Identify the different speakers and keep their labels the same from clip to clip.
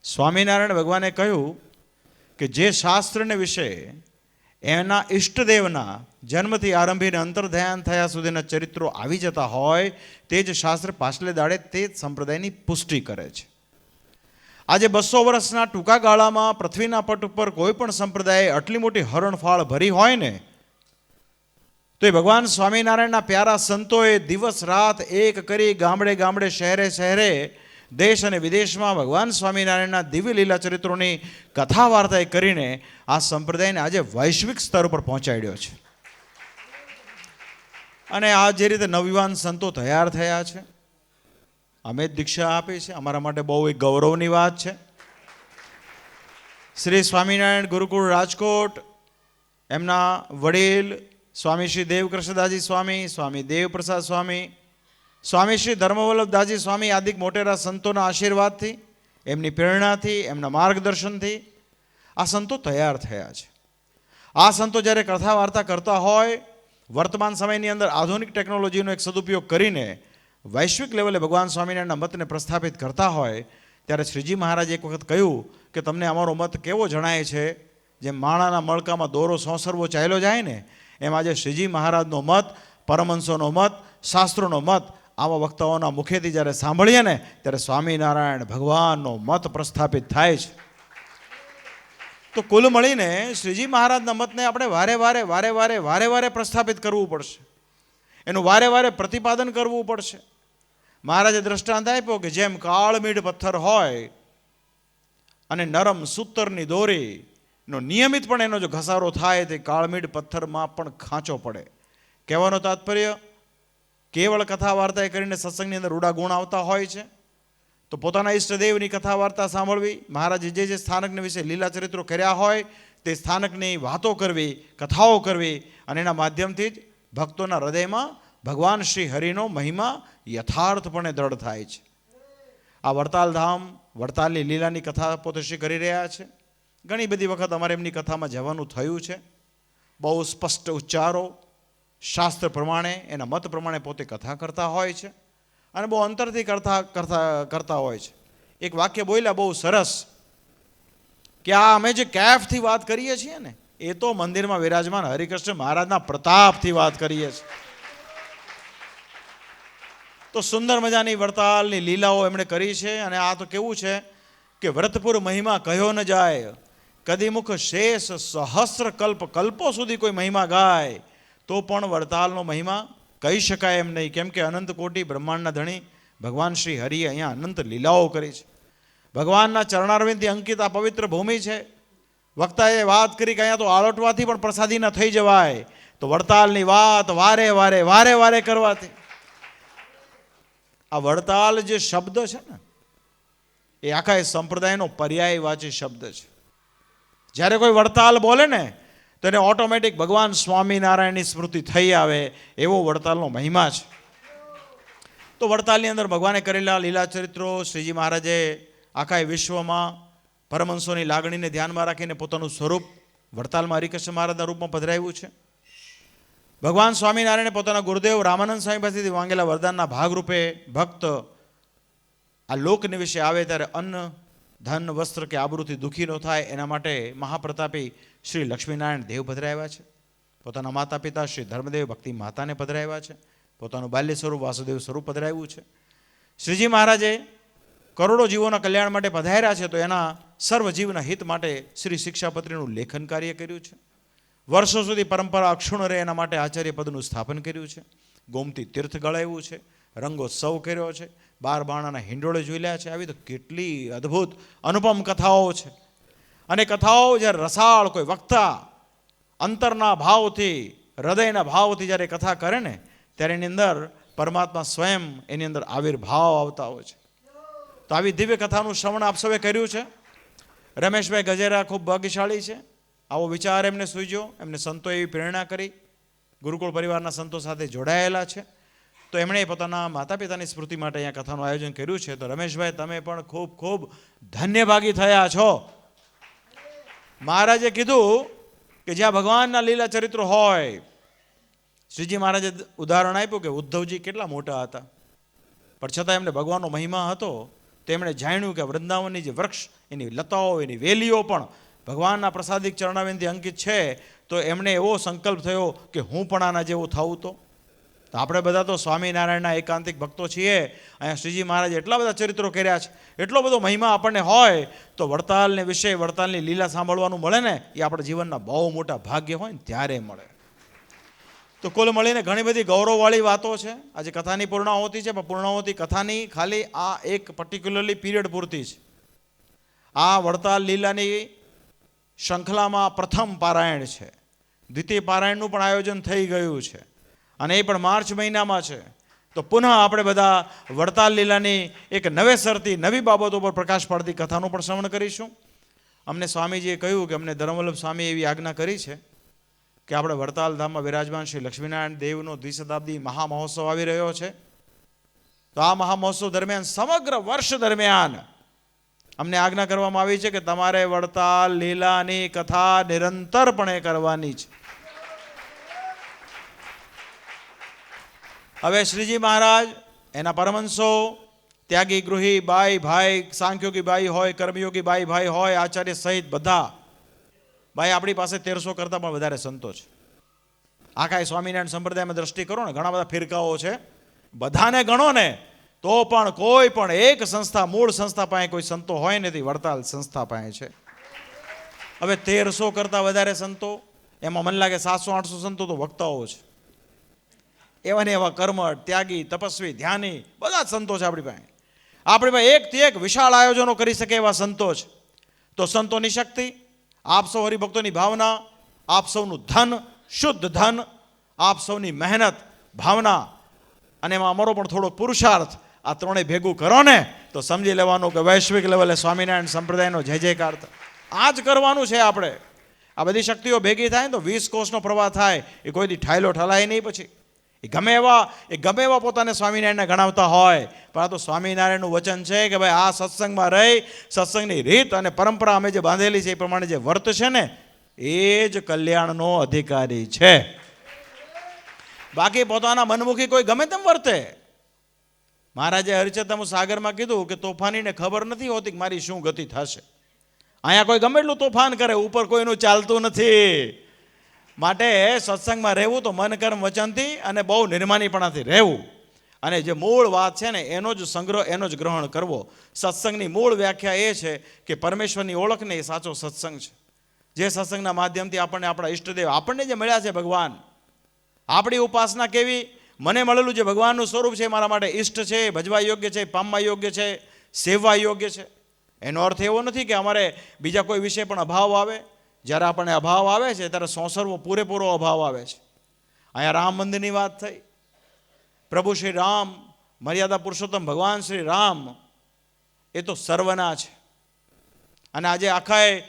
Speaker 1: સ્વામિનારાયણ ભગવાને કહ્યું કે જે શાસ્ત્રને વિશે એના ઈષ્ટદેવના જન્મથી આરંભીને અંતર્ધ્યાન થયા સુધીના ચરિત્રો આવી જતા હોય તે જ શાસ્ત્ર પાછલે દાડે તે જ સંપ્રદાયની પુષ્ટિ કરે છે. આજે 200 વર્ષના ટૂંકા ગાળામાં પૃથ્વીના પટ ઉપર કોઈ પણ સંપ્રદાયે આટલી મોટી હરણફાળ ભરી હોય ને તો એ ભગવાન સ્વામિનારાયણના પ્યારા સંતોએ દિવસ રાત એક કરી ગામડે ગામડે શહેરે શહેરે દેશ અને વિદેશમાં ભગવાન સ્વામિનારાયણના દિવ્ય લીલા ચરિત્રોની કથા વાર્તા કરીને આ સંપ્રદાયને આજે વૈશ્વિક સ્તર ઉપર પહોંચાડ્યો છે. અને આ જે રીતે નવયુવાન સંતો તૈયાર થયા છે, અમે જ દીક્ષા આપી છે, અમારા માટે બહુ એક ગૌરવની વાત છે. શ્રી સ્વામિનારાયણ ગુરુકુળ રાજકોટ, એમના વડીલ સ્વામી શ્રી દેવકૃષ્ણદાસજી સ્વામી, સ્વામી દેવપ્રસાદ સ્વામી, સ્વામી શ્રી ધર્મવલ્લભદાસજી સ્વામી આદિક મોટેરા સંતોના આશીર્વાદથી, એમની પ્રેરણાથી, એમના માર્ગદર્શનથી આ સંતો તૈયાર થયા છે. આ સંતો જ્યારે કથા વાર્તા કરતા હોય, વર્તમાન સમયની અંદર આધુનિક ટેકનોલોજીનો એક સદુપયોગ કરીને વૈશ્વિક લેવલે ભગવાન સ્વામિનારાયણના મતને પ્રસ્થાપિત કરતા હોય, ત્યારે શ્રીજી મહારાજે એક વખત કહ્યું કે તમને અમારો મત કેવો જણાય છે? જેમ માણાના મણકામાં દોરો સોંસરવો ચાલ્યો જાય ને, એમ આજે શ્રીજી મહારાજનો મત, પરમહંસોનો મત, શાસ્ત્રોનો મત આવા વક્તાઓના મુખેથી જ્યારે સાંભળીએ ને ત્યારે સ્વામિનારાયણ ભગવાનનો મત પ્રસ્થાપિત થાય છે. તો કુલ મળીને શ્રીજી મહારાજના મતને આપણે વારે વારે પ્રસ્થાપિત કરવું પડશે, એનું વારે વારે પ્રતિપાદન કરવું પડશે. મહારાજે દ્રષ્ટાંત આપ્યો કે જેમ કાળમીડ પથ્થર હોય અને નરમ સૂતરની દોરીનો નિયમિતપણે એનો જો ઘસારો થાય તે કાળમીડ પથ્થરમાં પણ ખાંચો પડે. કહેવાનો તાત્પર્ય, કેવળ કથા વાર્તા કરીને સત્સંગની અંદર રૂડા ગુણ આવતા હોય છે, તો પોતાના ઈષ્ટદેવની કથા વાર્તા સાંભળવી, મહારાજે જે સ્થાનકને વિશે લીલા ચરિત્રો કર્યા હોય તે સ્થાનકની વાતો કરવી, કથાઓ કરવી, અને એના માધ્યમથી જ ભક્તોના હૃદયમાં ભગવાન શ્રી હરિનો મહિમા યથાર્થપણે દ્રઢ થાય છે. આ વડતાલ ધામ, વડતાલની લીલાની કથા પોતે શ્રી કરી રહ્યા છે. ઘણી બધી વખત અમારે એમની કથામાં જવાનું થયું છે. બહુ સ્પષ્ટ ઉચ્ચારો, શાસ્ત્ર પ્રમાણે, એના મત પ્રમાણે પોતે કથા કરતા હોય છે અને બહુ અંતરથી કરતા હોય છે. એક વાક્ય બોલ્યા બહુ સરસ કે આ અમે જે કેફથી વાત કરીએ છીએ ને, એ તો મંદિરમાં વિરાજમાન હરિકૃષ્ણ મહારાજના પ્રતાપથી વાત કરીએ છીએ. તો સુંદર મજાની વડતાલની લીલાઓ એમણે કરી છે. અને આ તો કેવું છે કે વ્રતપુર મહિમા કહ્યો ન જાય, કદીમુખ શેષ સહસ્ર કલ્પો સુધી કોઈ મહિમા ગાય તો પણ વડતાલનો મહિમા કહી શકાય એમ નહીં. કેમ કે અનંત કોટી બ્રહ્માંડના ધણી ભગવાન શ્રી હરિએ અહીંયા અનંત લીલાઓ કરી છે. ભગવાનના ચરણારવિંદથી અંકિત આ પવિત્ર ભૂમિ છે. વક્તાએ વાત કરી કે અહીંયા તો આળોટવાથી પણ પ્રસાદી ન થઈ જવાય, તો વડતાલની વાત વારે વારે કરવાથી આ વડતાલ જે શબ્દ છે ને એ આખા એ સંપ્રદાયનો પર્યાયવાચી શબ્દ છે. જ્યારે કોઈ વડતાલ બોલે ને તો એને ઓટોમેટિક ભગવાન સ્વામિનારાયણની સ્મૃતિ થઈ આવે, એવો વડતાલનો મહિમા છે. તો વડતાલની અંદર ભગવાને કરેલા લીલા ચરિત્રો, શ્રીજી મહારાજે આખા વિશ્વમાં પરમહંસોની લાગણીને ધ્યાનમાં રાખીને પોતાનું સ્વરૂપ વડતાલમાં હરિકૃષ્ણ મહારાજના રૂપમાં પધરાવ્યું છે. ભગવાન સ્વામિનારાયણે પોતાના ગુરુદેવ રામાનંદ સ્વામી પાસેથી માંગેલા વરદાનના ભાગરૂપે ભક્ત આ લોકને વિશે આવે ત્યારે અન્ન, ધન, વસ્ત્ર કે આબરૂથી દુઃખી ન થાય એના માટે મહાપ્રતાપી શ્રી લક્ષ્મીનારાયણ દેવ પધરાવ્યા છે. પોતાના માતા પિતા શ્રી ધર્મદેવ ભક્તિ માતાને પધરાવ્યા છે. પોતાનું બાલ્ય સ્વરૂપ વાસુદેવ સ્વરૂપ પધરાવ્યું છે. શ્રીજી મહારાજે કરોડો જીવોના કલ્યાણ માટે પધાર્યા છે, તો એના સર્વ જીવના હિત માટે શ્રી શિક્ષાપત્રીનું લેખન કાર્ય કર્યું છે. વર્ષો સુધી પરંપરા અક્ષુણ રહે એના માટે આચાર્ય પદનું સ્થાપન કર્યું છે. ગોમતી તીર્થ ગળાવ્યું છે. રંગોત્સવ કર્યો છે. 12 બાણાના હિંડોળે જોઈ છે. આવી તો કેટલી અદ્ભુત અનુપમ કથાઓ છે. અને કથાઓ જ્યારે રસાળ કોઈ વક્તા અંતરના ભાવથી, હૃદયના ભાવથી જ્યારે કથા કરે ને ત્યારે એની અંદર પરમાત્મા સ્વયં એની અંદર આવિર્ભાવ આવતા હોય છે. તો આવી દિવ્ય કથાનું શ્રવણ આપ સૌએ કર્યું છે. રમેશભાઈ ગજેરા ખૂબ ભાગ્યશાળી છે. આવો વિચાર એમને સૂઝ્યો, એમને સંતો એવી પ્રેરણા કરી, ગુરુકુળ પરિવારના સંતો સાથે જોડાયેલા છે. તો એમણે પોતાના માતા પિતાની સ્મૃતિ માટે અહીંયા કથાનું આયોજન કર્યું છે. તો રમેશભાઈ, તમે પણ ખૂબ ખૂબ ધન્યભાગી થયા છો. મહારાજે કીધું કે જ્યાં ભગવાનના લીલા ચરિત્રો હોય, શ્રીજી મહારાજે ઉદાહરણ આપ્યું કે ઉદ્ધવજી કેટલા મોટા હતા, પણ છતાં એમને ભગવાનનો મહિમા હતો તેમણે જાણ્યું કે વૃંદાવનની જે વૃક્ષ, એની લતાઓ, એની વેલીઓ પણ ભગવાનના પ્રસાદિક ચરણાવિંદથી અંકિત છે. તો એમને એવો સંકલ્પ થયો કે હું પણ આના જેવું થવું. તો આપણે બધા તો સ્વામિનારાયણના એકાંતિક ભક્તો છીએ. અહીંયા શ્રીજી મહારાજ એટલા બધા ચરિત્રો કર્યા છે, એટલો બધો મહિમા આપણને હોય તો વડતાલને વિશે, વડતાલની લીલા સાંભળવાનું મળે ને, એ આપણા જીવનના બહુ મોટા ભાગ્ય હોય ને ત્યારે મળે. તો કુલ મળીને ઘણી બધી ગૌરવવાળી વાતો છે. આજે કથાની પૂર્ણાહુતિ છે, પણ પૂર્ણાહુતિ કથાની ખાલી આ એક પર્ટિક્યુલરલી પીરિયડ પૂરતી છે. આ વડતાલ લીલાની શૃંખલામાં પ્રથમ પારાયણ છે. દ્વિતીય પારાયણનું પણ આયોજન થઈ ગયું છે અને એ પણ માર્ચ મહિનામાં છે. તો પુનઃ આપણે બધા વડતાલ લીલાની એક નવેસરથી નવી બાબતો પર પ્રકાશ પાડતી કથાનું પણ શ્રવણ કરીશું. અમને સ્વામીજીએ કહ્યું કે અમને ધર્મવલ્લભ સ્વામીએ એવી આજ્ઞા કરી છે કે આપણે વડતાલ ધામમાં વિરાજમાન શ્રી લક્ષ્મીનારાયણ દેવનો દ્વિશતાબ્દી મહામહોત્સવ આવી રહ્યો છે. તો આ મહામહોત્સવ દરમિયાન સમગ્ર વર્ષ દરમિયાન અમને આજ્ઞા કરવામાં આવી છે કે તમારે વડતાલ લીલાની કથા નિરંતરપણે કરવાની છે. હવે શ્રીજી મહારાજ, એના પરમહંસો, ત્યાગી ગૃહી બાઈ ભાઈ, સાંખ્યોગી બાઈ હોય, કર્મયોગી બાઈ ભાઈ હોય, આચાર્ય સહિત બધા ભાઈ, આપણી પાસે 1300 કરતાં પણ વધારે સંતો છે. આખા સ્વામિનારાયણ સંપ્રદાયમાં દ્રષ્ટિ કરો ને, ઘણા બધા ફિરકાઓ છે, બધાને ગણો ને તો પણ કોઈ પણ એક સંસ્થા, મૂળ સંસ્થા પાસે કોઈ સંતો હોય નથી, વડતાલ સંસ્થા પાસે છે. હવે 1300 કરતાં વધારે સંતો, એમાં મને લાગે 700-800 સંતો તો વક્તાઓ છે. એવા ને એવા કર્મઠ, ત્યાગી, તપસ્વી, ધ્યાની બધા જ સંતો છે આપણી પાસે. આપણી પાસે એકથી એક વિશાળ આયોજનો કરી શકે એવા સંતો છે. તો સંતોની શક્તિ, આપ સૌ હરિભક્તોની ભાવના, આપ સૌનું ધન, શુદ્ધ ધન, આપ સૌની મહેનત, ભાવના અને એમાં અમારો પણ થોડો પુરુષાર્થ, આ ત્રણેય ભેગું કરો ને તો સમજી લેવાનું કે વૈશ્વિક લેવલે સ્વામિનારાયણ સંપ્રદાયનો જય જયકાર. આ જ કરવાનું છે આપણે. આ બધી શક્તિઓ ભેગી થાય ને તો 20 કોષનો પ્રવાહ થાય. એ કોઈથી ઠાયલો ઠલાય નહીં. પછી એ ગમે એવા પોતાને સ્વામિનારાયણને ગણાવતા હોય, પણ આ તો સ્વામિનારાયણનું વચન છે કે ભાઈ આ સત્સંગમાં રહી, સત્સંગની રીત અને પરંપરા અમે જે બાંધેલી છે એ પ્રમાણે જે વર્ત છે ને, એ જ કલ્યાણનો અધિકારી છે. બાકી પોતાના મનમુખી કોઈ ગમે તેમ વર્તે. મહારાજે હરિચેતમ સાગરમાં કીધું કે તોફાનીને ખબર નથી હોતી કે મારી શું ગતિ થશે. અહીંયા કોઈ ગમે એટલું તોફાન કરે, ઉપર કોઈનું ચાલતું નથી. માટે સત્સંગમાં રહેવું તો મન કર્મ વચનથી અને બહુ નિર્માનીપણાથી રહેવું. અને જે મૂળ વાત છે ને એનો જ સંગ્રહ, એનો જ ગ્રહણ કરવો. સત્સંગની મૂળ વ્યાખ્યા એ છે કે પરમેશ્વરની ઓળખને એ સાચો સત્સંગ છે. જે સત્સંગના માધ્યમથી આપણને આપણા ઈષ્ટદેવ, આપણને જે મળ્યા છે ભગવાન, આપણી ઉપાસના કેવી, મને મળેલું જે ભગવાનનું સ્વરૂપ છે મારા માટે ઈષ્ટ છે, ભજવા યોગ્ય છે, પામવા યોગ્ય છે, સેવવા યોગ્ય છે. એનો અર્થ એવો નથી કે અમારે બીજા કોઈ વિશે પણ અભાવ આવે. જ્યારે આપણને અભાવ આવે છે ત્યારે સોંસરવો પૂરેપૂરો અભાવ આવે છે. અહીંયા રામ મંદિરની વાત થઈ. પ્રભુ શ્રી રામ, મર્યાદા પુરુષોત્તમ ભગવાન શ્રી રામ, એ તો સર્વના છે. અને આજે આખા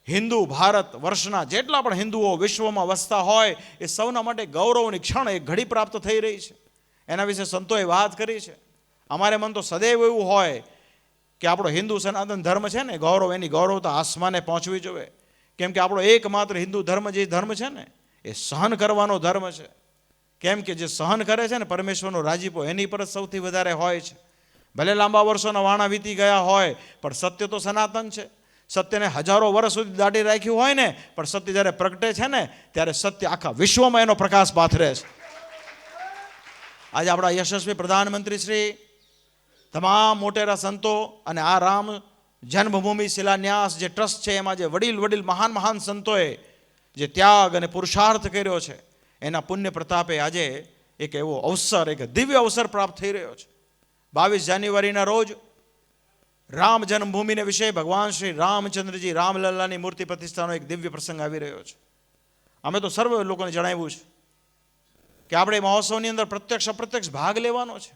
Speaker 1: હિન્દુ ભારત વર્ષના જેટલા પણ હિન્દુઓ વિશ્વમાં વસતા હોય એ સૌના માટે ગૌરવની ક્ષણ એક ઘડી પ્રાપ્ત થઈ રહી છે. એના વિશે સંતોએ વાત કરી છે. અમારે મન તો સદૈવ એવું હોય કે આપણો હિન્દુ સનાતન ધર્મ છે ને, ગૌરવ, એની ગૌરવતા આસમાને પહોંચવી જોઈએ. કેમ કે આપણો એકમાત્ર હિન્દુ ધર્મ જે ધર્મ છે ને, એ સહન કરવાનો ધર્મ છે. કેમ કે જે સહન કરે છે ને, પરમેશ્વરનો રાજીપો એની પર જ સૌથી વધારે હોય છે. ભલે લાંબા વર્ષોના વાણા વીતી ગયા હોય, પણ સત્ય તો સનાતન છે. સત્યને હજારો વર્ષ સુધી દાટી રાખ્યું હોય ને, પણ સત્ય જ્યારે પ્રગટે છે ને, ત્યારે સત્ય આખા વિશ્વમાં એનો પ્રકાશ પાથરે છે. આજે આપણા યશસ્વી પ્રધાનમંત્રી શ્રી, તમામ મોટેરા સંતો અને આ રામ જન્મભૂમિ શિલાન્યાસ જે ટ્રસ્ટ છે, એમાં જે વડીલ મહાન સંતોએ જે ત્યાગ અને પુરુષાર્થ કર્યો છે, એના પુણ્ય પ્રતાપે આજે એક એવો અવસર, એક દિવ્ય અવસર પ્રાપ્ત થઈ રહ્યો છે. 22 જાન્યુઆરીના રોજ રામ જન્મભૂમિને વિશે ભગવાન શ્રી રામચંદ્રજી, રામલલ્લાની મૂર્તિ પ્રતિષ્ઠાનો એક દિવ્ય પ્રસંગ આવી રહ્યો છે. અમે તો સર્વ લોકોને જણાવ્યું છે કે આપણે મહોત્સવની અંદર પ્રત્યક્ષ અપ્રત્યક્ષ ભાગ લેવાનો છે.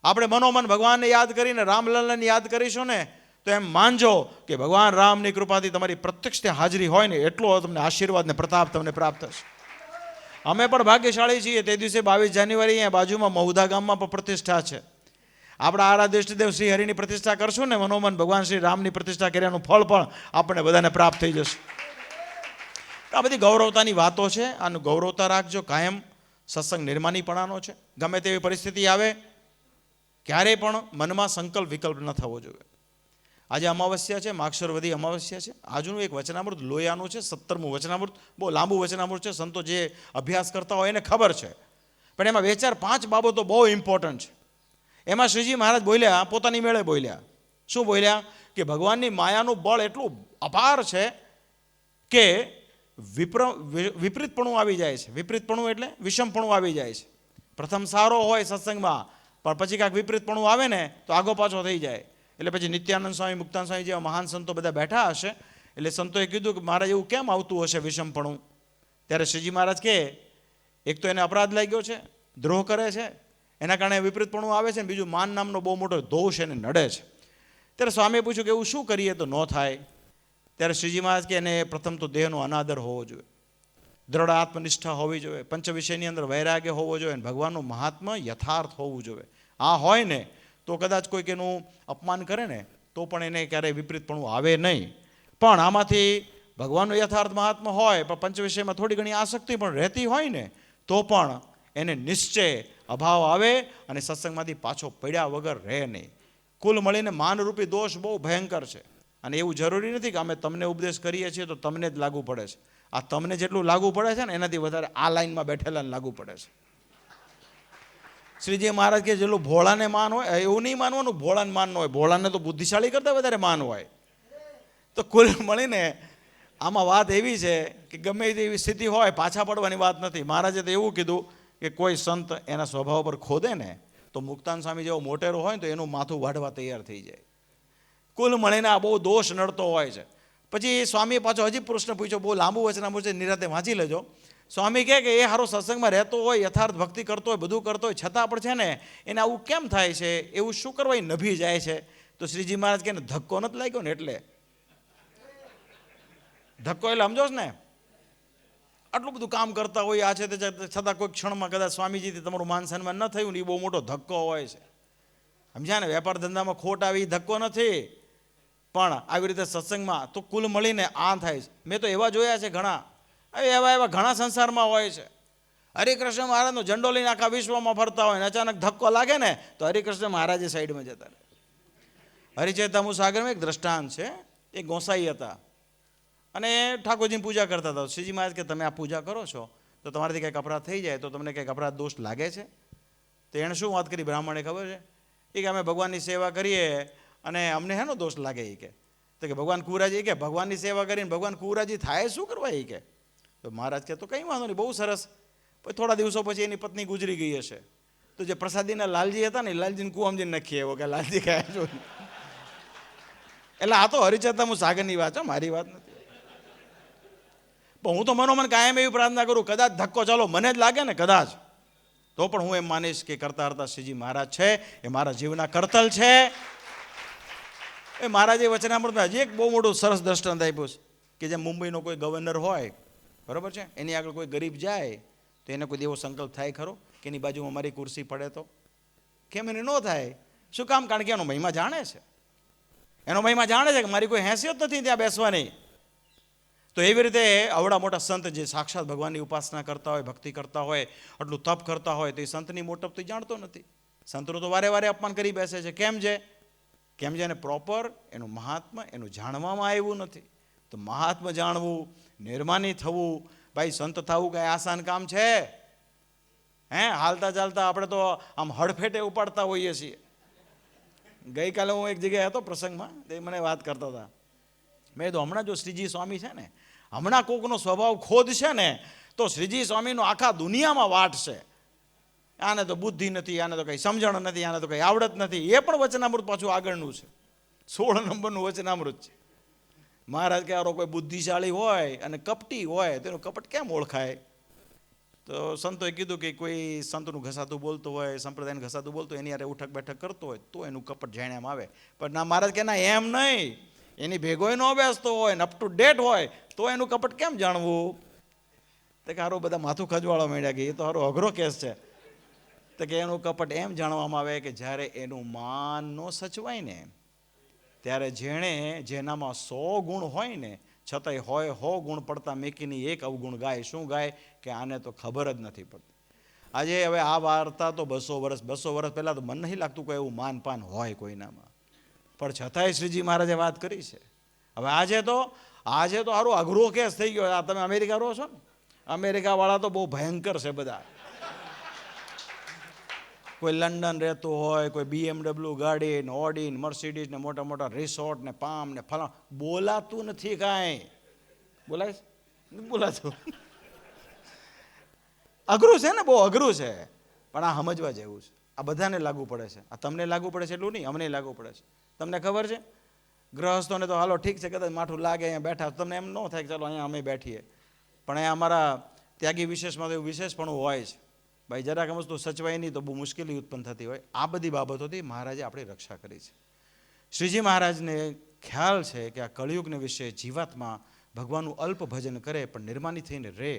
Speaker 1: આપણે મનોમન ભગવાનને યાદ કરીને રામલલ્લાને યાદ કરીશું ને, તો એમ માનજો કે ભગવાન રામની કૃપાથી તમારી પ્રત્યક્ષ ત્યાં હાજરી હોય ને, એટલો તમને આશીર્વાદ ને પ્રતાપ તમને પ્રાપ્ત થશે. અમે પણ ભાગ્યશાળી છીએ. તે દિવસે 22 જાન્યુઆરી અહીંયા બાજુમાં મહુધા ગામમાં પણ પ્રતિષ્ઠા છે. આપણા આરાધ્ય ઇષ્ટદેવ શ્રી હરિની પ્રતિષ્ઠા કરશું ને, મનોમન ભગવાન શ્રી રામની પ્રતિષ્ઠા કર્યાનું ફળ પણ આપણને બધાને પ્રાપ્ત થઈ જશે. આ બધી ગૌરવતાની વાતો છે. આનું ગૌરવતા રાખજો કાયમ. સત્સંગ નિર્માનીપણાનો છે. ગમે તેવી પરિસ્થિતિ આવે, ક્યારેય પણ મનમાં સંકલ્પ વિકલ્પ ન થવો જોઈએ. આજે અમાવસ્યા છે, માગશરવદી અમાવસ્યા છે. આજનું એક વચનામૃત લોયાનું છે, 17મું વચનામૃત. બહુ લાંબુ વચનામૃત છે. સંતો જે અભ્યાસ કરતા હોય એને ખબર છે, પણ એમાં 2-4-5 બાબતો બહુ ઇમ્પોર્ટન્ટ છે. એમાં શ્રીજી મહારાજ બોલ્યા, પોતાની મેળે બોલ્યા. શું બોલ્યા? કે ભગવાનની માયાનું બળ એટલું અપાર છે કે વિપરીતપણું આવી જાય છે. વિપરીતપણું એટલે વિષમપણું આવી જાય છે. પ્રથમ સારો હોય સત્સંગમાં, પણ પછી કાંઈક વિપરીતપણું આવે ને તો આગો પાછો થઈ જાય. એટલે પછી નિત્યાનંદ સ્વામી, મુક્તાનંદ સ્વામી જેવા મહાન સંતો બધા બેઠા હશે. એટલે સંતોએ કીધું કે મહારાજ એવું કેમ આવતું હશે વિષમપણું? ત્યારે શ્રીજી મહારાજ કહે, એક તો એને અપરાધ લાગ્યો છે, દ્રોહ કરે છે, એના કારણે વિપરીતપણું આવે છે, ને બીજું માન નામનો બહુ મોટો દોષ એને નડે છે. ત્યારે સ્વામીએ પૂછ્યું કે એવું શું કરીએ તો ન થાય? ત્યારે શ્રીજી મહારાજ કે એને પ્રથમ તો દેહનો અનાદર હોવો જોઈએ, દ્રઢ આત્મનિષ્ઠા હોવી જોઈએ, પંચ વિષયની અંદર વૈરાગ્ય હોવો જોઈએ, અને ભગવાનનું મહાત્મા યથાર્થ હોવું જોઈએ. આ હોય ને તો કદાચ કોઈક એનું અપમાન કરે ને તો પણ એને ક્યારેય વિપરીતપણું આવે નહીં. પણ આમાંથી ભગવાનનું યથાર્થ મહાત્મા હોય, પણ પંચ વિષયમાં થોડી ઘણી આસક્તિ પણ રહેતી હોય ને તો પણ એને નિશ્ચય અભાવ આવે અને સત્સંગમાંથી પાછો પડ્યા વગર રહે નહીં. કુલ મળીને માનરૂપી દોષ બહુ ભયંકર છે. અને એવું જરૂરી નથી કે અમે તમને ઉપદેશ કરીએ છીએ તો તમને જ લાગુ પડે છે. આ તમને જેટલું લાગુ પડે છે ને એનાથી વધારે આ લાઈનમાં બેઠેલાને લાગુ પડે છે. શ્રીજી મહારાજ કે જેટલું ભોળાને માન હોય એવું નહીં માનવાનું, ભોળાને માન ન હોય. ભોળાને તો બુદ્ધિશાળી કરતાં વધારે માન હોય. તો કુલ મળીને આમાં વાત એવી છે કે ગમે તેવી સ્થિતિ હોય પાછા પડવાની વાત નથી. મહારાજે તો એવું કીધું કે કોઈ સંત એના સ્વભાવ પર ખોદે ને તો મુક્તાનંદ સ્વામી જેવો મોટેરો હોય ને તો એનું માથું વાઢવા તૈયાર થઈ જાય. કુલ મળીને આ બહુ દોષ નડતો હોય છે. પછી સ્વામીએ પાછો હજી પ્રશ્ન પૂછ્યો, બહુ લાંબુ વચનામૃત છે, નિરાતે વાંચી લેજો. સ્વામી કહે કે એ હારો સત્સંગમાં રહેતો હોય, યથાર્થ ભક્તિ કરતો હોય, બધું કરતો હોય, છતાં પણ છે ને એને આવું કેમ થાય છે? એવું શું કરવા એ નભી જાય છે? તો શ્રીજી મહારાજ કહે ને ધક્કો નથી લાગ્યો ને એટલે. ધક્કો એટલે સમજો છો ને, આટલું બધું કામ કરતા હોય આ છે તે છતાં કોઈ ક્ષણમાં કદાચ સ્વામીજીથી તમારું માન સન્માન ન થયું ને એ બહુ મોટો ધક્કો હોય છે. સમજ્યા ને? વેપાર ધંધામાં ખોટ આવી ધક્કો નથી, પણ આવી રીતે સત્સંગમાં તો કુલ મળીને આ થાય છે. મેં તો એવા જોયા છે ઘણા, એવા ઘણા સંસારમાં હોય છે. હરિકૃષ્ણ મહારાજનો ઝંડો લઈને આખા વિશ્વમાં ફરતા હોય ને અચાનક ધક્કો લાગે ને તો હરિકૃષ્ણ મહારાજે સાઈડમાં જતા રહે. હરિચેતામુ સાગરમાં એક દ્રષ્ટાંત છે. એ ગોસાઈ હતા અને ઠાકોરજીની પૂજા કરતા હતા. શ્રીજી મહારાજ કે તમે આ પૂજા કરો છો તો તમારાથી કંઈક અપરાધ થઈ જાય તો તમને કંઈક અપરાધ દોષ લાગે છે? તો એણે શું વાત કરી બ્રાહ્મણે ખબર છે? એ કે અમે ભગવાનની સેવા કરીએ અને અમને હેનો દોષ લાગે? એ કે તો કે ભગવાન કુરાજી કે ભગવાનની સેવા કરીને ભગવાન કુરાજી થાય શું કરવા? એ કે તો મહારાજ કે તો કંઈ વાંધો નહીં, બહુ સરસ. પછી થોડા દિવસો પછી એની પત્ની ગુજરી ગઈ હશે તો જે પ્રસાદીના લાલજી હતા ને લાલજીને કુ સમજીને નખીએ એવો કે લાલજી કહે છો. એટલે આ તો હરિચેતામુ સાગરની વાત છે, મારી વાત નથી. પણ હું તો મનોમન કાયમ એવી પ્રાર્થના કરું, કદાચ ધક્કો ચાલો મને જ લાગે ને કદાચ, તો પણ હું એમ માનીશ કે કરતા કરતા શ્રીજી મહારાજ છે એ મારા જીવના કરતલ છે. એ મહારાજે વચનામૃતમાં હજી એક બહુ મોટું સરસ દ્રષ્ટાંત આપ્યું છે કે જેમ મુંબઈનો કોઈ ગવર્નર હોય, બરાબર છે, એની આગળ કોઈ ગરીબ જાય તો એને કોઈ એવો સંકલ્પ થાય ખરો કે એની બાજુમાં મારી ખુરશી પડે તો? કેમ એને ન થાય? શું કામ? કારણ કે એનો મહિમા જાણે છે. એનો મહિમા જાણે છે કે મારી કોઈ હેસિયત નથી ત્યાં બેસવાની. તો એવી રીતે આવડા મોટા સંત જે સાક્ષાત ભગવાનની ઉપાસના કરતા હોય, ભક્તિ કરતા હોય, આટલું તપ કરતા હોય તો એ સંતની મોટપ તો જાણતો નથી. સંતનું તો વારે વારે અપમાન કરી બેસે છે. કેમ છે? કેમ છે? એને પ્રોપર એનું મહાત્મા એનું જાણવામાં આવ્યું નથી. તો મહાત્મા જાણવું, નિર્માની થવું, ભાઈ સંત થવું કાંઈ આસાન કામ છે? હે, હાલતા ચાલતા આપણે તો આમ હડફેટે ઉપાડતા હોઈએ છીએ. ગઈકાલે હું એક જગ્યાએ હતો પ્રસંગમાં, તે મને વાત કરતા હતા. મેં તો હમણાં જો શ્રીજી સ્વામી છે ને, હમણાં કોકનો સ્વભાવ ખોદ છે ને તો શ્રીજી સ્વામીનો આખા દુનિયામાં વાટ છે. આને તો બુદ્ધિ નથી, આને તો કંઈ સમજણ નથી, આને તો કંઈ આવડત નથી. એ પણ વચનામૃત પાછું આગળનું છે, 16 નંબરનું વચનામૃત છે. મહારાજ કે આરો કોઈ બુદ્ધિશાળી હોય અને કપટી હોય તો એનું કપટ કેમ ઓળખાય? તો સંતોએ કીધું કે કોઈ સંતનું ઘસાતું બોલતું હોય, સંપ્રદાયનું ઘસાતું બોલતું હોય, એની યારે ઉઠક બેઠક કરતો હોય તો એનું કપટ જાણ્યામાં આવે. પણ ના, મહારાજ કે ના, એમ નહીં. એની ભેગોય ન બેસતો હોય ને અપ ટુ ડેટ હોય તો એનું કપટ કેમ જાણવું? તો કે હારું બધા માથું ખજવાળવા માંડ્યા કે એ તો હારો અઘરો કેસ છે. તો કે એનું કપટ એમ જાણવામાં આવે કે જ્યારે એનું માન ન સચવાય ને ત્યારે જેનામાં 100 ગુણ હોય ને છતાંય હોય 100 ગુણ પડતા મેકીની એક અવગુણ ગાય. શું ગાય? કે આને તો ખબર જ નથી પડતી. આજે હવે આ વાર્તા તો 200 વર્ષ પહેલાં તો મને નહીં લાગતું કોઈ એવું માનપાન હોય કોઈનામાં, પણ છતાંય શ્રીજી મહારાજે વાત કરી છે. હવે આજે તો સારું અઘરો કેસ થઈ ગયો. આ તમે અમેરિકા રહો છો ને, અમેરિકાવાળા તો બહુ ભયંકર છે બધા. કોઈ લંડન રહેતું હોય, કોઈ BMW ગાડી ને ઓડી ને મર્સિડીઝ ને મોટા મોટા રિસોર્ટ ને પામ ને ફલા, બોલાતું નથી કાંઈ. બોલાય બોલાતું અઘરું છે ને, બહુ અઘરું છે. પણ આ સમજવા જેવું છે. આ બધાને લાગુ પડે છે. આ તમને લાગુ પડે છે એટલું નહીં, અમને લાગુ પડે છે. તમને ખબર છે, ગ્રહસ્થોને તો હાલો ઠીક છે, કદાચ માઠું લાગે અહીંયા બેઠા, તમને એમ ન થાય કે ચાલો અહીંયા અમે બેઠીએ. પણ અહીંયા અમારા ત્યાગી વિશેષમાં તો એવું વિશેષપણું હોય છે. ભાઈ જરાક વસ્તુ સચવાય નહીં તો બહુ મુશ્કેલી ઉત્પન્ન થતી હોય. આ બધી બાબતોથી મહારાજે આપણી રક્ષા કરી છે. શ્રીજી મહારાજને ખ્યાલ છે કે આ કળિયુગને વિશે જીવાત્મા ભગવાનનું અલ્પ ભજન કરે પણ નિર્માની થઈને રહે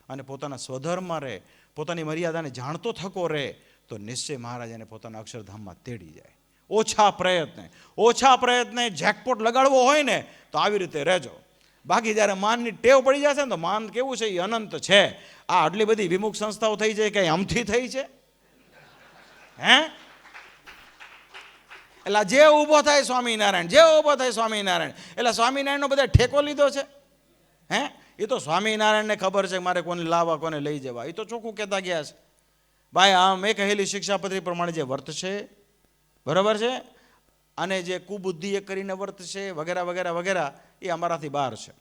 Speaker 1: અને પોતાના સ્વધર્મમાં રહે, પોતાની મર્યાદાને જાણતો થકો રહે, તો નિશ્ચય મહારાજ એને પોતાના અક્ષરધામમાં તેડી જાય. ઓછા પ્રયત્ને જેકપોટ લગાડવો હોય ને તો આવી રીતે રહેજો. બાકી જ્યારે માનની ટેવ પડી જશે ને તો માન કેવું છે, એ અનંત છે. આ આટલી બધી વિમુખ સંસ્થાઓ થઈ જાય, કઈ અમથી થઈ છે હે? એટલે જે ઊભો થાય સ્વામિનારાયણ, એટલે સ્વામિનારાયણનો બધા ઠેકો લીધો છે હે? એ તો સ્વામિનારાયણને ખબર છે મારે કોને લાવવા કોને લઈ જવા, એ તો ચોખ્ખું કહેતા ગયા છે. ભાઈ આ મેં કહેલી શિક્ષાપત્રી પ્રમાણે જે વર્ત છે, બરાબર છે, અને જે કુબુદ્ધિ એ કરીને વર્ત છે વગેરે વગેરે વગેરે, એ અમારાથી બહાર છે.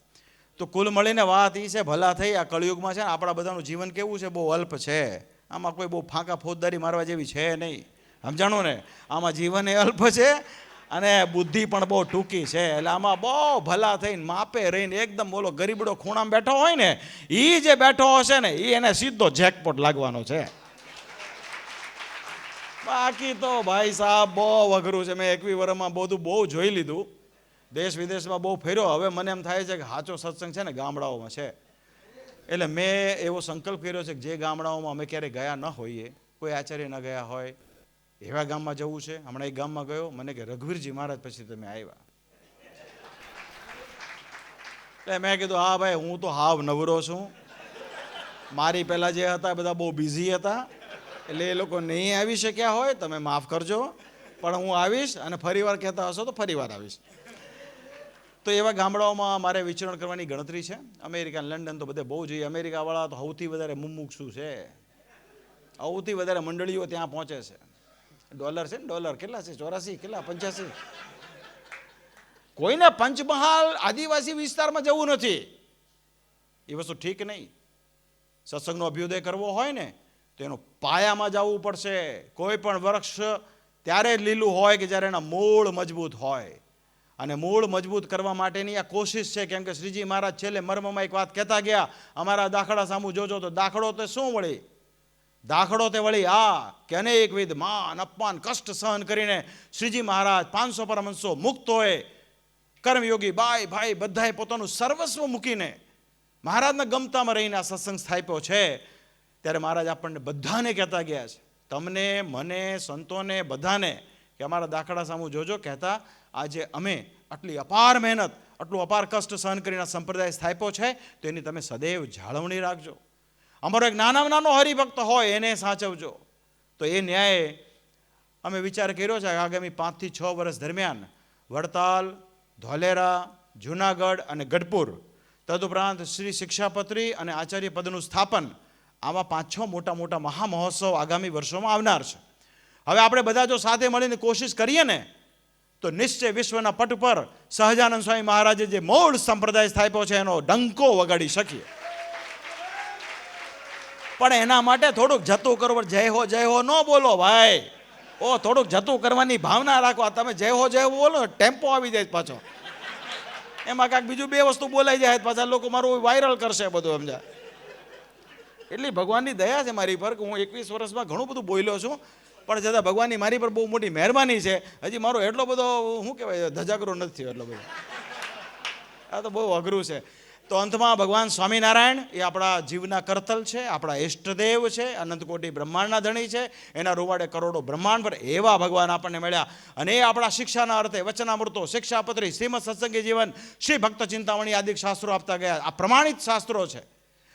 Speaker 1: તો કુલ મળીને વાત એ છે, ભલા થઈ આ કળિયુગમાં છે ને આપણા બધાનું જીવન કેવું છે, બહુ અલ્પ છે. આમાં કોઈ બહુ ફાંકા ફોજદારી મારવા જેવી છે નહીં, સમજાણું ને? આમાં જીવન એ અલ્પ છે અને બુદ્ધિ પણ બહુ ટૂંકી છે. એટલે આમાં બહુ ભલા થઈને માપે રહીને એકદમ બોલો ગરીબડો ખૂણામાં બેઠો હોય ને, એ જે બેઠો હશે ને એ એને સીધો જેકપોટ લાગવાનો છે. બાકી તો ભાઈ સાહેબ બહુ અઘરું છે. મેં 21 વર્ષમાં બધું બહુ જોઈ લીધું, દેશ વિદેશમાં બહુ ફેર્યો. હવે મને એમ થાય છે કે સાચો સત્સંગ છે ને ગામડાઓમાં છે. એટલે મેં એવો સંકલ્પ કર્યો છે કે જે ગામડાઓમાં અમે ક્યારેય ગયા ન હોઈએ, કોઈ આચાર્ય ન ગયા હોય, એવા ગામમાં જવું છે. હમણાં એક ગામમાં ગયો, મને કે રઘુવીરજી મહારાજ પછી તમે આવ્યા. એટલે મેં કીધું હા ભાઈ, હું તો હાવ નવરો છું. મારી પહેલાં જે હતા બધા બહુ બિઝી હતા, એટલે એ લોકો નહીં આવી શક્યા હોય, તમે માફ કરજો, પણ હું આવીશ અને ફરીવાર કહેતા હશો તો ફરીવાર આવીશ. તો એવા ગામડાઓમાં મારે વિચરણ કરવાની ગણતરી છે. અમેરિકા, લંડન તો બધે બહુ જોઈએ. અમેરિકાવાળા તો સૌથી વધારે મુમુક્ષુ છે, સૌથી વધારે મંડળીઓ ત્યાં પહોંચે છે. ડોલર છે ને, ડોલર કેટલા છે? 84 કેટલા 85. કોઈને પંચમહાલ આદિવાસી વિસ્તારમાં જવું નથી, એ વસ્તુ ઠીક નહીં. સત્સંગનો અભ્યુદય કરવો હોય ને તો એનો પાયામાં જવું પડશે. કોઈ પણ વૃક્ષ ત્યારે જ લીલું હોય કે જ્યારે એના મૂળ મજબૂત હોય, અને મૂળ મજબૂત કરવા માટેની આ કોશિશ છે. કેમ કે શ્રીજી મહારાજ છેલ્લે મર્મમાં એક વાત કહેતા ગયા, અમારા દાખલા સામું જોજો તો દાખલો તો શું વળી? દાખલો તે વળી આ કે અનેકવિધ માન અપમાન કષ્ટ સહન કરીને શ્રીજી મહારાજ 500 પરમહંસો મુક્ત હોય, કર્મયોગી બાઈ ભાઈ બધાએ પોતાનું સર્વસ્વ મૂકીને મહારાજના ગમતામાં રહીને આ સત્સંગ સ્થાપ્યો છે. ત્યારે મહારાજ આપણને બધાને કહેતા ગયા છે, તમને, મને, સંતોને, બધાને, કે અમારા દાખલા સામું જોજો. કહેતા આજે અમે આટલી અપાર મહેનત, આટલું અપાર કષ્ટ સહન કરીને સંપ્રદાય સ્થાપ્યો છે, તો એની તમે સદૈવ જાળવણી રાખજો. અમારો એક નાનો હરિભક્ત હોય એને સાચવજો. તો એ ન્યાય અમે વિચાર કર્યો છે આગામી 5 થી 6 વર્ષ દરમિયાન વડતાલ, ધોલેરા, જુનાગઢ અને ગઢપુર, તદુપરાંત શ્રી શિક્ષાપત્રી અને આચાર્ય પદનું સ્થાપન, આવા 5-6 મોટા મોટા મહામહોત્સવ આગામી વર્ષોમાં આવનાર છે. હવે આપણે બધા જો સાથે મળીને કોશિશ કરીએ ને તો નિશ્ચય વિશ્વના પટ પર સહજાનંદ સ્વામી મહારાજે જે મૂળ સંપ્રદાય સ્થાપ્યો છે એનો ડંકો વગાડી શકીએ. પણ એના માટે થોડુંક જતું કરવું. જય હો ન બોલો ભાઈ, થોડુંક જતું કરવાની ભાવના રાખો. તમે જય હો બોલો, ટેમ્પો આવી જાય પાછો, એમાં કાંઈક બીજું 2 વસ્તુ બોલાઈ જાય પાછા લોકો મારું વાયરલ કરશે બધું, સમજા? એટલી ભગવાનની દયા છે મારી પર કે હું 21 વર્ષમાં ઘણું બધું બોલ્યો છું, પણ છતાં ભગવાનની મારી પર બહુ મોટી મહેરબાની છે. હજી મારો એટલો બધો શું કહેવાય ધજાગરો નથી થયો એટલો બધો. આ તો બહુ અઘરું છે. તો અંતમાં ભગવાન સ્વામિનારાયણ એ આપણા જીવના કરતલ છે, આપણા ઇષ્ટદેવ છે, અનંતકોટી બ્રહ્માંડના ધણી છે, એના રૂવાડે કરોડો બ્રહ્માંડ પર એવા ભગવાન આપણને મળ્યા. અને એ આપણા શિક્ષાના અર્થે વચનામૃતો, શિક્ષાપત્રી, શ્રીમદ સત્સંગી જીવન, શ્રી ભક્ત ચિંતામણી આદિ શાસ્ત્રો આપતા ગયા. આ પ્રમાણિત શાસ્ત્રો છે.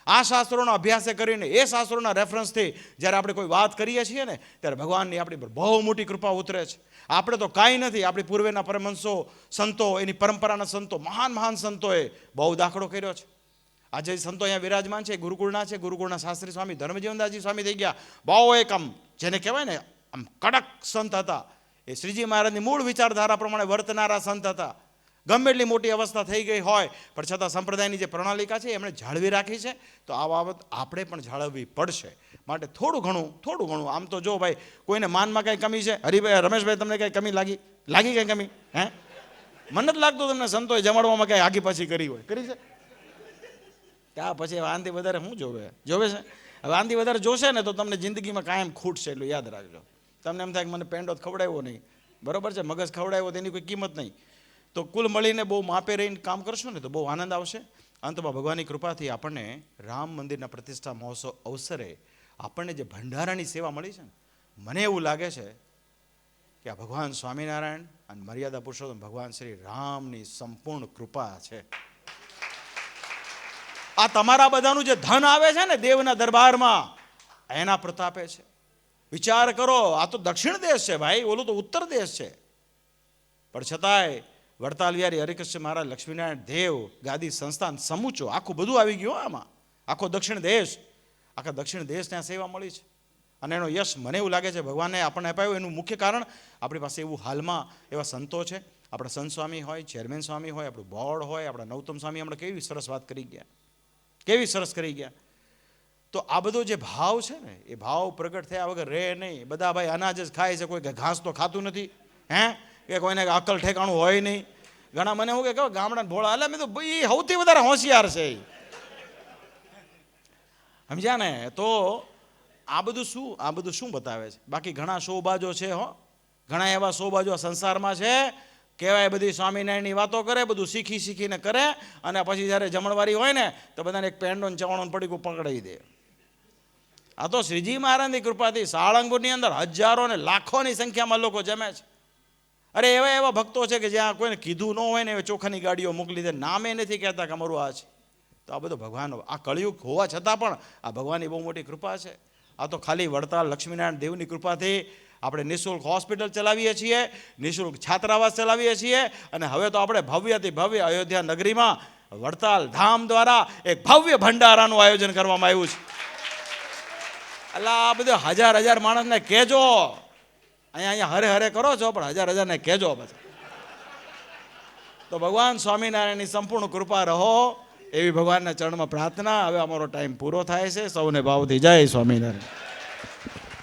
Speaker 1: આ શાસ્ત્રોનો અભ્યાસ કરીને એ શાસ્ત્રોના રેફરન્સથી જ્યારે આપણે કોઈ વાત કરીએ છીએ ને ત્યારે ભગવાનની આપણી પર બહુ મોટી કૃપા ઉતરે છે. આપણે તો કાંઈ નથી, આપણી પૂર્વેના પરમહંસો સંતો, એની પરંપરાના સંતો, મહાન મહાન સંતોએ બહુ દાખલો કર્યો છે. આજે સંતો અહીંયા વિરાજમાન છે, ગુરુકુળના છે. ગુરુકુળના શાસ્ત્રી સ્વામી ધર્મજીવનદાસજી સ્વામી થઈ ગયા. બહુ એક આમ જેને કહેવાય ને આમ કડક સંત હતા. એ શ્રીજી મહારાજની મૂળ વિચારધારા પ્રમાણે વર્તનારા સંત હતા. ગમે એટલી મોટી અવસ્થા થઈ ગઈ હોય પણ છતાં સંપ્રદાયની જે પ્રણાલિકા છે એમણે જાળવી રાખી છે. તો આ બાબત આપણે પણ જાળવવી પડશે. માટે થોડું ઘણું આમ તો જો ભાઈ કોઈને માનમાં કંઈ કમી છે, હરિભાઈ રમેશભાઈ તમને કંઈ કમી લાગી કંઈ કમી? હે, મને નથી લાગતું તમને સંતોએ જમાડવામાં કંઈ આગી પાછી કરી હોય. કરી છે ત્યાં પછી આનાથી વધારે શું જોવે છે? હવે આનાથી વધારે જોશે ને તો તમને જિંદગીમાં કાયમ ખૂટશે, એટલું યાદ રાખજો. તમને એમ થાય કે મને પેંડો ખવડાવ્યો નહીં, બરાબર છે, મગજ ખવડાવ્યો તેની કોઈ કિંમત નહીં. તો કુલ મળીને બહુ માપે રહીને કામ કરશો ને તો બહુ આનંદ આવશે. અંતમાં ભગવાનની કૃપાથી આપણને રામ મંદિરના પ્રતિષ્ઠા મહોત્સવ અવસરે આપણને જે ભંડારાની સેવા મળી છે ને, મને એવું લાગે છે કે આ ભગવાન સ્વામિનારાયણ અને મર્યાદા પુરુષોત્તમ ભગવાન શ્રી રામની સંપૂર્ણ કૃપા છે. આ તમારા બધાનું જે ધન આવે છે ને દેવના દરબારમાં, એના પ્રતાપે છે. વિચાર કરો, આ તો દક્ષિણ દેશ છે ભાઈ, ઓલું તો ઉત્તર દેશ છે. પણ છતાંય વડતાલ વિહારી હરિકૃષ્ણ મહારાજ, લક્ષ્મીનારાયણ દેવ, ગાદી સંસ્થાન સમૂચો આખું બધું આવી ગયું આમાં. આખા દક્ષિણ દેશ ત્યાં સેવા મળી છે. અને એનો યશ મને એવું લાગે છે ભગવાને આપણને અપાયું. એનું મુખ્ય કારણ આપણી પાસે એવું હાલમાં એવા સંતો છે. આપણા સંત સ્વામી હોય, ચેરમેન સ્વામી હોય, આપણું બોર્ડ હોય, આપણા નવતમ સ્વામી હમણાં કેવી સરસ વાત કરી ગયા. તો આ બધો જે ભાવ છે ને એ ભાવ પ્રગટ થયા વગર રહે નહીં. બધા ભાઈ અનાજ જ ખાય છે, કોઈ ઘાસ તો ખાતું નથી. હે, કે કોઈને અકલ ઠેકાણું હોય નહીં. ઘણા મને એવું કે ગામડા ભોળા, એટલે મેં તો ભાઈ સૌથી વધારે હોશિયાર છે, સમજ્યા ને? તો આ બધું શું બતાવે છે? બાકી ઘણા શોબાજો છે, ઘણા એવા શોબાજો સંસારમાં છે, કહેવાય બધી સ્વામિનારાયણની વાતો કરે, બધું શીખીને કરે, અને પછી જ્યારે જમણવારી હોય ને તો બધાને એક પેંડો ચવાણો પડીકું પકડાવી દે. આ તો શ્રીજી મહારાજની કૃપાથી સાળંગપુરની અંદર હજારો ને લાખોની સંખ્યામાં લોકો જમે છે. અરે એવા ભક્તો છે કે જ્યાં કોઈને કીધું ન હોય ને એ ચોખાની ગાડીઓ મોકલી દે, નામે નથી કહેતા કે અમારું આ છે. તો આ બધો ભગવાન, આ કળિયુગ હોવા છતાં પણ આ ભગવાનની બહુ મોટી કૃપા છે. આ તો ખાલી વડતાલ લક્ષ્મીનારાયણ દેવની કૃપાથી આપણે નિઃશુલ્ક હોસ્પિટલ ચલાવીએ છીએ, નિઃશુલ્ક છાત્રાવાસ ચલાવીએ છીએ, અને હવે તો આપણે ભવ્યથી ભવ્ય અયોધ્યા નગરીમાં વડતાલ ધામ દ્વારા એક ભવ્ય ભંડારાનું આયોજન કરવામાં આવ્યું છે. એટલે આ બધું હજાર માણસને કહેજો, અહીંયા હરે કરો છો પણ હજારને કહેજો પછી. તો ભગવાન સ્વામિનારાયણની સંપૂર્ણ કૃપા રહો એવી ભગવાનના ચરણમાં પ્રાર્થના. હવે અમારો ટાઈમ પૂરો થાય છે. સૌને ભાવથી જય સ્વામિનારાયણ.